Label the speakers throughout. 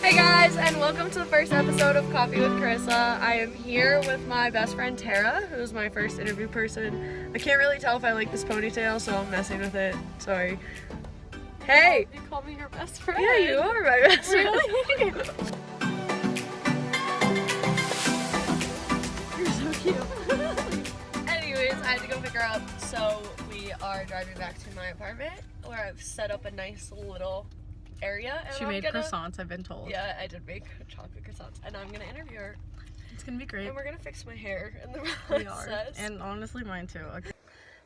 Speaker 1: Hey guys, and welcome to the first episode of Koffee with Karyssa. I am here with my best friend Tara, who's my first interview person. I can't really tell if I like this ponytail, so I'm messing with it. Sorry. Hey!
Speaker 2: You call me your best friend.
Speaker 1: Yeah, you are my best friend.
Speaker 2: Really? You're so cute.
Speaker 1: Anyways, I had to go pick her up, so we are driving back to my apartment where I've set up a nice little area. And
Speaker 2: She made croissants, I've been told.
Speaker 1: Yeah, I did make chocolate croissants, and I'm gonna interview her.
Speaker 2: It's gonna be great.
Speaker 1: And we're gonna fix my hair in the process.
Speaker 2: We are. And honestly, mine too. Okay.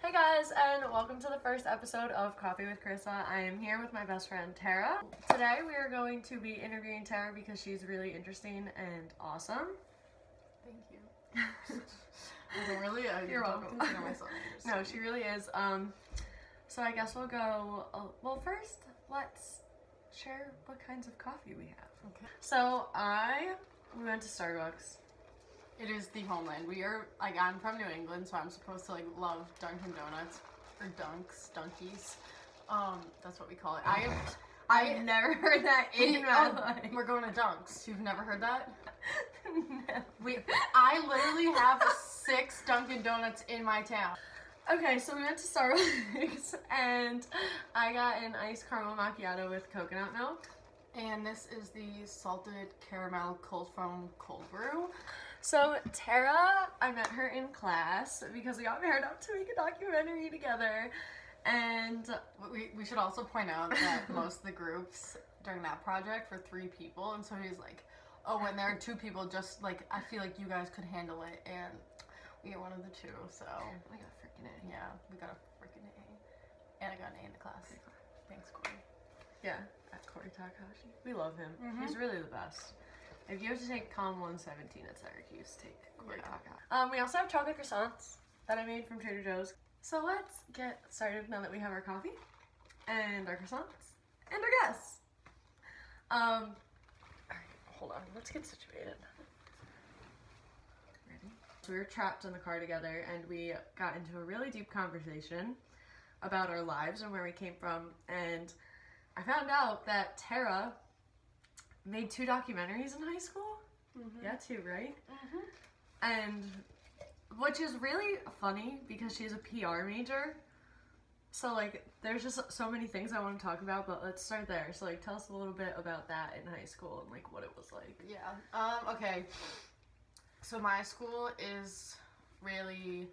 Speaker 1: Hey guys, and welcome to the first episode of Koffee with Karyssa. I am here with my best friend Tara. Today we are going to be interviewing Tara because she's really interesting and awesome.
Speaker 2: Thank you.
Speaker 1: You're welcome. No, she really is. So I guess we'll go. Well, first let's share what kinds of coffee we have.
Speaker 2: Okay.
Speaker 1: So we went to Starbucks.
Speaker 2: It is the homeland. We are, I'm from New England, so I'm supposed to, love Dunkin' Donuts. Or Dunkies. That's what we call it.
Speaker 1: I've never heard that in my life.
Speaker 2: We're going to Dunks. You've never heard that?
Speaker 1: No.
Speaker 2: I literally have 6 Dunkin' Donuts in my town.
Speaker 1: Okay, so we went to Starbucks, and I got an iced caramel macchiato with coconut milk.
Speaker 2: And this is the salted caramel cold foam cold brew.
Speaker 1: So Tara, I met her in class because we got paired up to make a documentary together, and
Speaker 2: we should also point out that most of the groups during that project were 3 people, and so he's like, oh, when there are 2 people, just I feel like you guys could handle it, and we are one of the 2, so
Speaker 1: we got a freaking A.
Speaker 2: Yeah, we got a freaking A, and I got an A in the class. Thanks, Corey.
Speaker 1: Yeah, at Corey Takahashi. We love him. He's really the best. If you have to take Com 117 at Syracuse, take Corey Takahashi. We also have chocolate croissants that I made from Trader Joe's. So let's get started now that we have our coffee and our croissants and our guests. Alright, hold on. Let's get situated. Ready? So we were trapped in the car together, and we got into a really deep conversation about our lives and where we came from, and I found out that Tara made 2 documentaries in high school. Yeah, 2, right? And which is really funny because she's a PR major. So there's just so many things I want to talk about, but let's start there. So tell us a little bit about that in high school and what it was like.
Speaker 2: Yeah. Okay. So my school is really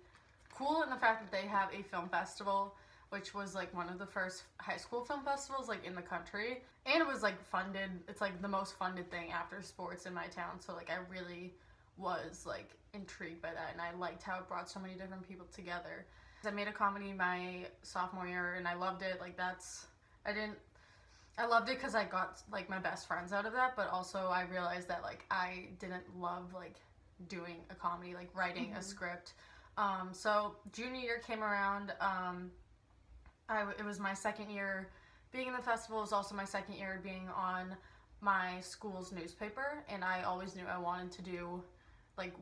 Speaker 2: cool in the fact that they have a film festival, which was one of the first high school film festivals in the country, and it was funded. It's the most funded thing after sports in my town, so I really was intrigued by that, and I liked how it brought so many different people together. I made a comedy my sophomore year, and I loved it. I loved it because I got my best friends out of that, but also I realized that I didn't love doing a comedy, writing a script. So junior year came around. It was my second year being in the festival. It was also my second year being on my school's newspaper, and I always knew I wanted to do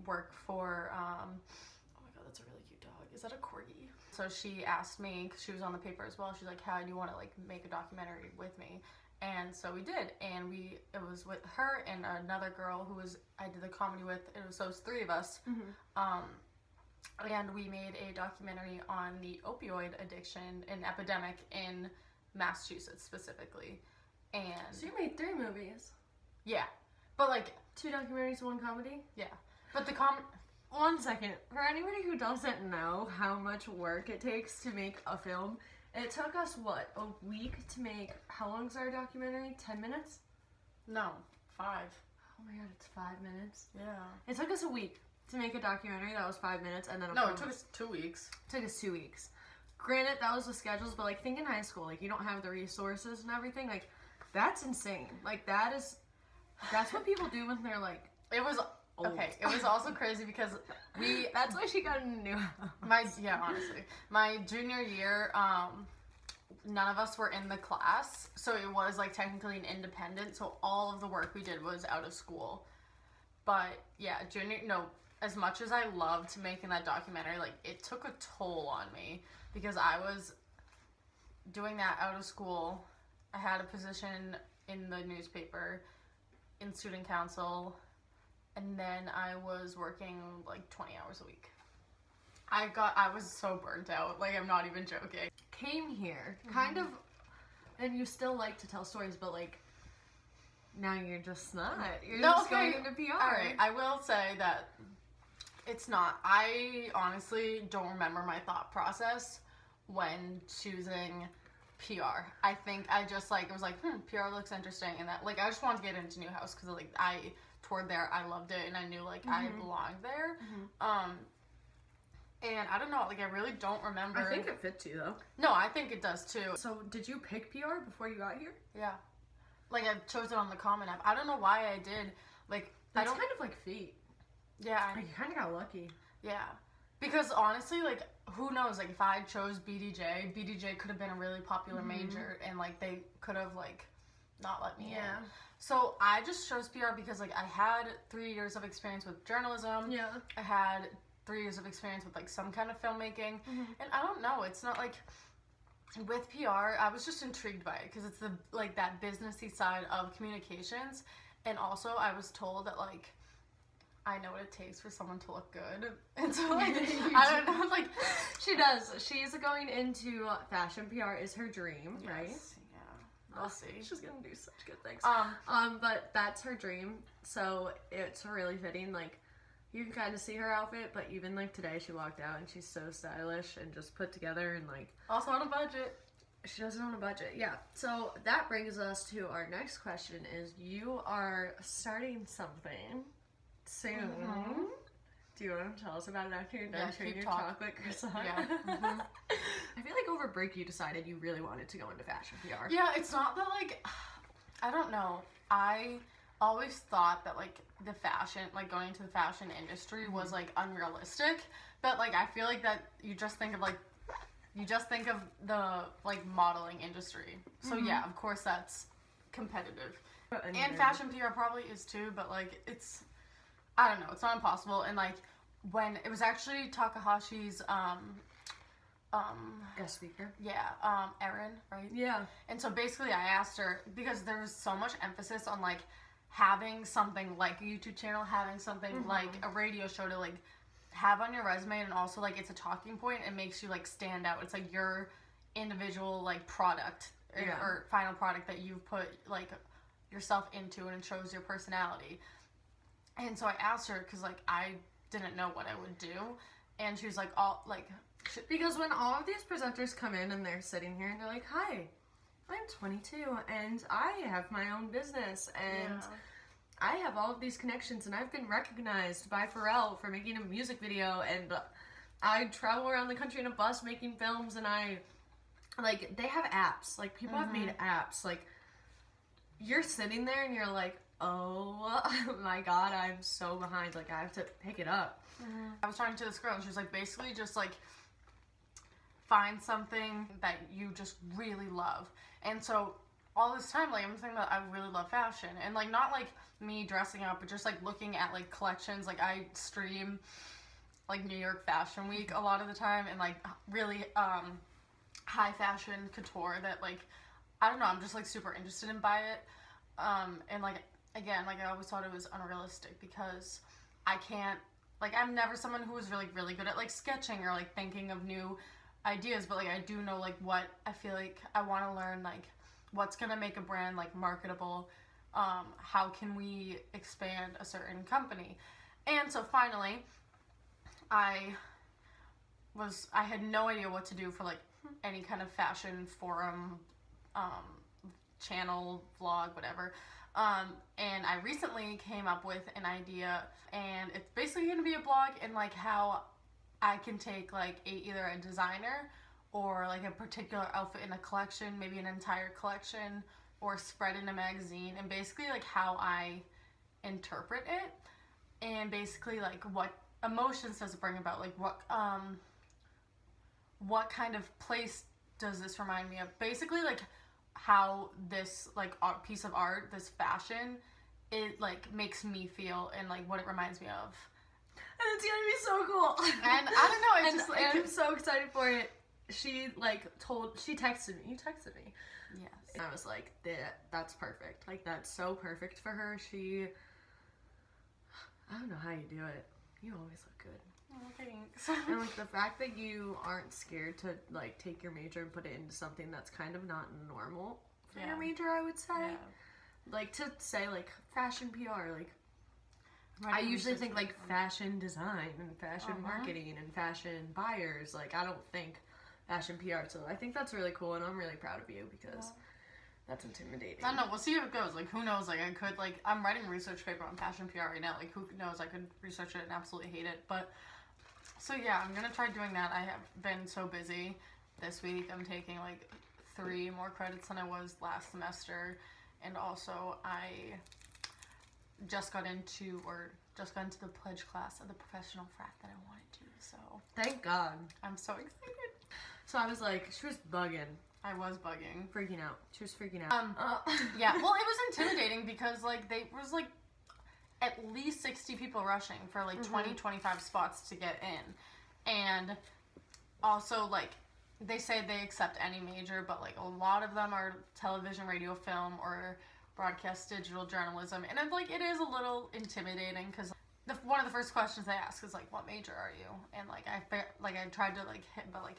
Speaker 2: work for oh my god, that's a really cute dog. Is that a corgi? So she asked me, because she was on the paper as well, she's like, how do you want to make a documentary with me? And so we did, and it was with her and another girl who I did the comedy with. It was those 3 of us. And we made a documentary on the opioid addiction and epidemic in Massachusetts specifically. And
Speaker 1: So you made 3 movies.
Speaker 2: Yeah. But
Speaker 1: 2 documentaries, 1 comedy?
Speaker 2: Yeah. But the
Speaker 1: 1 second. For anybody who doesn't know how much work it takes to make a film, it took us, a week to make, how long is our documentary? 10 minutes?
Speaker 2: No, 5.
Speaker 1: Oh my god, it's 5 minutes?
Speaker 2: Yeah.
Speaker 1: It took us a week to make a documentary that was 5 minutes, and then
Speaker 2: No, it took us 2 weeks.
Speaker 1: It took us 2 weeks. Granted, that was the schedules, but think in high school, you don't have the resources and everything, that's insane. That's what people do when they're
Speaker 2: It was
Speaker 1: old.
Speaker 2: Okay. It was also crazy because
Speaker 1: That's why she got a new house.
Speaker 2: Honestly, my junior year, none of us were in the class, so it was technically an independent. So all of the work we did was out of school. But yeah, as much as I loved making that documentary, it took a toll on me because I was doing that out of school. I had a position in the newspaper, in student council, and then I was working like 20 hours a week. I was so burnt out, like I'm not even joking.
Speaker 1: Came here, kind of, and you still like to tell stories, but like, now you're just not. You're just going into PR.
Speaker 2: Alright, I will say that it's not. I honestly don't remember my thought process when choosing PR. I think I just like, it was like, PR looks interesting, and that, like, I just wanted to get into New House, because like, I toured there, I loved it, and I knew like I belonged there. And I don't know, like, I really don't remember.
Speaker 1: I think it fits you, though.
Speaker 2: No, I think it does, too.
Speaker 1: So, did you pick PR before you got here?
Speaker 2: Yeah. Like, I chose it on the Common App. I don't know why I did. Like,
Speaker 1: That's kind of like fate.
Speaker 2: Yeah.
Speaker 1: Like, you kind of got lucky.
Speaker 2: Yeah. Because, honestly, like, who knows? Like, if I chose BDJ could have been a really popular major, and, like, they could have, like, not let me in. So, I just chose PR because, like, I had 3 years of experience with journalism.
Speaker 1: Yeah.
Speaker 2: I had 3 years of experience with like some kind of filmmaking, and I don't know, it's not like, with PR I was just intrigued by it because it's the like that businessy side of communications, and also I was told that like I know what it takes for someone to look good, and so like I don't know, like
Speaker 1: she does. She's going into fashion. PR is her dream, right?
Speaker 2: Yeah, we'll see.
Speaker 1: She's gonna do such good things. But that's her dream, so it's really fitting. Like, you can kind of see her outfit, but even like today she walked out and she's so stylish and just put together, and like
Speaker 2: also on a budget.
Speaker 1: She does it on a budget, yeah. So that brings us to our next question: is you are starting something soon. Do you want to tell us about it after you're done sharing your chocolate croissant?
Speaker 2: Yeah.
Speaker 1: I feel like over break you decided you really wanted to go into fashion PR.
Speaker 2: Yeah, it's not that like, I don't know. I always thought that like the fashion, like going into the fashion industry was like unrealistic, but like I feel like that you just think of the like modeling industry. So yeah, of course that's competitive. And fashion PR probably is too, but like it's, I don't know, it's not impossible. And like when it was actually Takahashi's
Speaker 1: guest speaker.
Speaker 2: Yeah, Erin, right?
Speaker 1: Yeah.
Speaker 2: And so basically I asked her, because there's so much emphasis on like having something like a YouTube channel, having something like a radio show to like have on your resume, and also like it's a talking point and makes you like stand out. It's like your individual like product or final product that you've put like yourself into, and it shows your personality. And so I asked her, because like I didn't know what I would do, and she was like, because
Speaker 1: when all of these presenters come in and they're sitting here and they're like, hi, I'm 22 and I have my own business, and I have all of these connections, and I've been recognized by Pharrell for making a music video, and I travel around the country in a bus making films, and I, like, they have apps. Like, people have made apps. Like, you're sitting there and you're like, oh my god, I'm so behind. Like, I have to pick it up.
Speaker 2: I was talking to this girl, and she was like, basically just like, find something that you just really love. And so all this time, like, I'm thinking that I really love fashion, and like not like me dressing up, but just like looking at like collections. Like, I stream like New York Fashion Week a lot of the time, and like really high fashion couture that like, I don't know, I'm just like super interested in by it. And like, again, like I always thought it was unrealistic, because I can't, like, I'm never someone who was really good at like sketching or like thinking of new ideas, but like I do know like what I feel like I want to learn, like what's gonna make a brand like marketable, how can we expand a certain company. And so finally I had no idea what to do for like any kind of fashion forum, channel, vlog, whatever. And I recently came up with an idea, and it's basically going to be a blog, and like how I can take like either a designer or like a particular outfit in a collection, maybe an entire collection, or spread in a magazine, and basically like how I interpret it, and basically like what emotions does it bring about, like what kind of place does this remind me of, basically like how this like piece of art, this fashion, it like makes me feel, and like what it reminds me of.
Speaker 1: And it's gonna be so cool.
Speaker 2: And I don't know, it's just like,
Speaker 1: I'm so excited for it. she texted me. You texted me.
Speaker 2: Yes.
Speaker 1: And I was like, that's perfect. Like, that's so perfect for her. I don't know how you do it. You always look good.
Speaker 2: Oh, thanks.
Speaker 1: And like the fact that you aren't scared to like take your major and put it into something that's kind of not normal for your major, I would say.
Speaker 2: Yeah.
Speaker 1: Like to say like fashion PR, like
Speaker 2: Writing
Speaker 1: I usually think
Speaker 2: research
Speaker 1: like fashion design and fashion marketing and fashion buyers. Like I don't think fashion PR. So I think that's really cool, and I'm really proud of you because that's intimidating.
Speaker 2: I don't know. We'll see how it goes. Like, who knows? Like, I could, like, I'm writing a research paper on fashion PR right now. Like, who knows? I could research it and absolutely hate it. But, so yeah, I'm going to try doing that. I have been so busy this week. I'm taking, like, 3 more credits than I was last semester. And also, I just got into the pledge class of the professional frat that I wanted to. So,
Speaker 1: Thank God.
Speaker 2: I'm so excited.
Speaker 1: So I was like, she was bugging.
Speaker 2: I was bugging.
Speaker 1: Freaking out. She was freaking out.
Speaker 2: Yeah, well, it was intimidating because, like, there was, like, at least 60 people rushing for, like, 20, 25 spots to get in. And also, like, they say they accept any major, but, like, a lot of them are television, radio, film, or broadcast digital journalism. And, it is a little intimidating because one of the first questions they ask is, like, what major are you? And, like, I tried to, like, hit, but, like,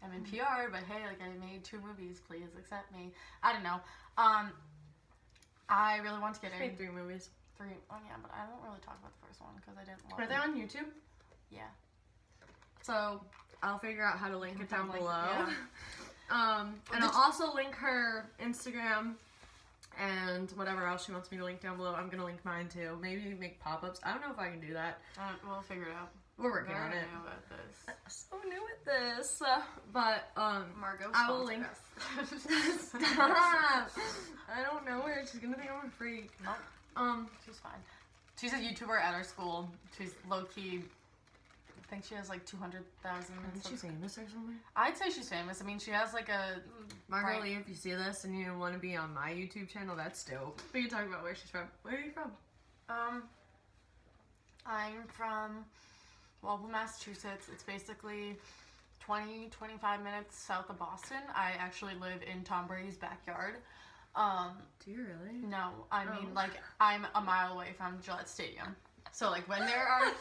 Speaker 2: I'm in PR, but hey, like, I made 2 movies, please accept me. I don't know. I really want to get in.
Speaker 1: Made 3 movies.
Speaker 2: 3, oh yeah, but I don't really talk about the first one because I didn't love
Speaker 1: Are
Speaker 2: it.
Speaker 1: they on YouTube?
Speaker 2: Yeah.
Speaker 1: So, I'll figure out how to link it down below.
Speaker 2: Yeah.
Speaker 1: And I'll also link her Instagram and whatever else she wants me to link down below. I'm going to link mine too. Maybe make pop-ups. I don't know if I can do that.
Speaker 2: We'll figure it out.
Speaker 1: We're working on it.
Speaker 2: New at this.
Speaker 1: So new at this. But,
Speaker 2: Margot,
Speaker 1: I will link.
Speaker 2: us.
Speaker 1: Stop! I don't know her. She's going to think I'm a freak.
Speaker 2: Nope. She's fine. She's a YouTuber at our school. She's low-key, I think she has like 200,000.
Speaker 1: Isn't she famous or something?
Speaker 2: I'd say she's famous. I mean, she has like a...
Speaker 1: Margot Lee, if you see this and you want to be on my YouTube channel, that's dope. We can talk about where she's from. Where are you from?
Speaker 2: I'm from Walpole, Massachusetts. It's basically 20-25 minutes south of Boston. I actually live in Tom Brady's backyard.
Speaker 1: Do you really?
Speaker 2: No, I mean, like, I'm a mile away from Gillette Stadium. So, like, when there are...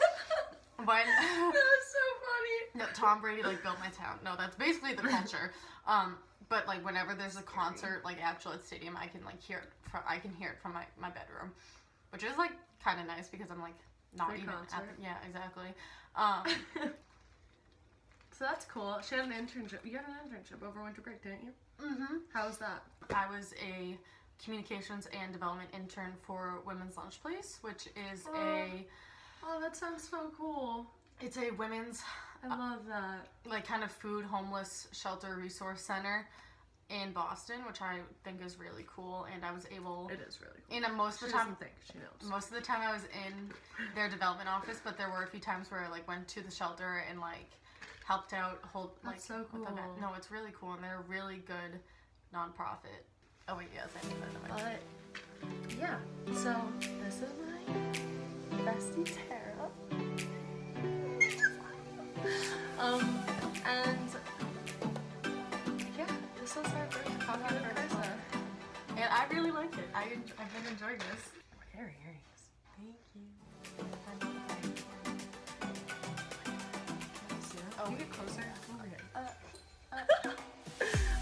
Speaker 2: When...
Speaker 1: That was so funny.
Speaker 2: No, Tom Brady, like, built my town. No, that's basically the culture. But, like, whenever there's a concert, like, at Gillette Stadium, I can, like, hear it from my bedroom. Which is, like, kind of nice because I'm, like, not
Speaker 1: Free
Speaker 2: even
Speaker 1: concert.
Speaker 2: at the... Yeah, exactly.
Speaker 1: So that's cool. She had an internship. You had an internship over winter break, didn't you?
Speaker 2: Mm-hmm.
Speaker 1: How was that?
Speaker 2: I was a communications and development intern for Women's Lunch Place, which is
Speaker 1: Oh, that sounds so cool.
Speaker 2: it's a women's,
Speaker 1: I love that.
Speaker 2: like, kind of food, homeless shelter resource center in Boston, which I think is really cool, and I was able...
Speaker 1: It is really cool.
Speaker 2: And most of
Speaker 1: She
Speaker 2: the time...
Speaker 1: doesn't think. She knows.
Speaker 2: Most of the time I was in their development office, but there were a few times where I, like, went to the shelter and, like, helped out,
Speaker 1: That's so
Speaker 2: with the
Speaker 1: cool.
Speaker 2: No, it's really cool, and they're a really good nonprofit. Oh, wait, yes, I need that in my...
Speaker 1: But, yeah. So, this is my bestie, Tara. And, yeah, this is our first Koffee with Karyssa.
Speaker 2: And I really like it. I've been enjoying this.
Speaker 1: Very earrings.
Speaker 2: Thank you.
Speaker 1: Oh, you get closer.
Speaker 2: Okay.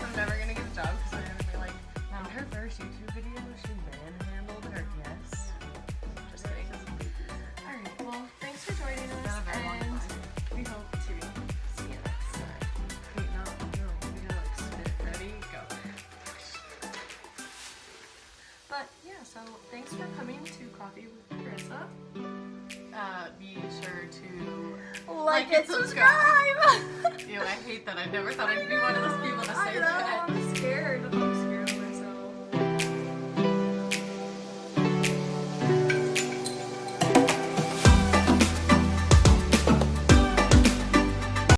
Speaker 1: I'm never gonna get a job because they're gonna be like, in her first YouTube video, she manhandled her guests. Just kidding. Alright, well, thanks for joining us, and we hope to see you next time. Wait, no, we gotta like spit. Ready? Go. But yeah, so thanks for coming to Koffee with Karyssa.
Speaker 2: Be sure to
Speaker 1: Like and subscribe!
Speaker 2: Ew, I hate that. I never thought I'd be one of those people to say
Speaker 1: I know,
Speaker 2: that.
Speaker 1: I'm scared.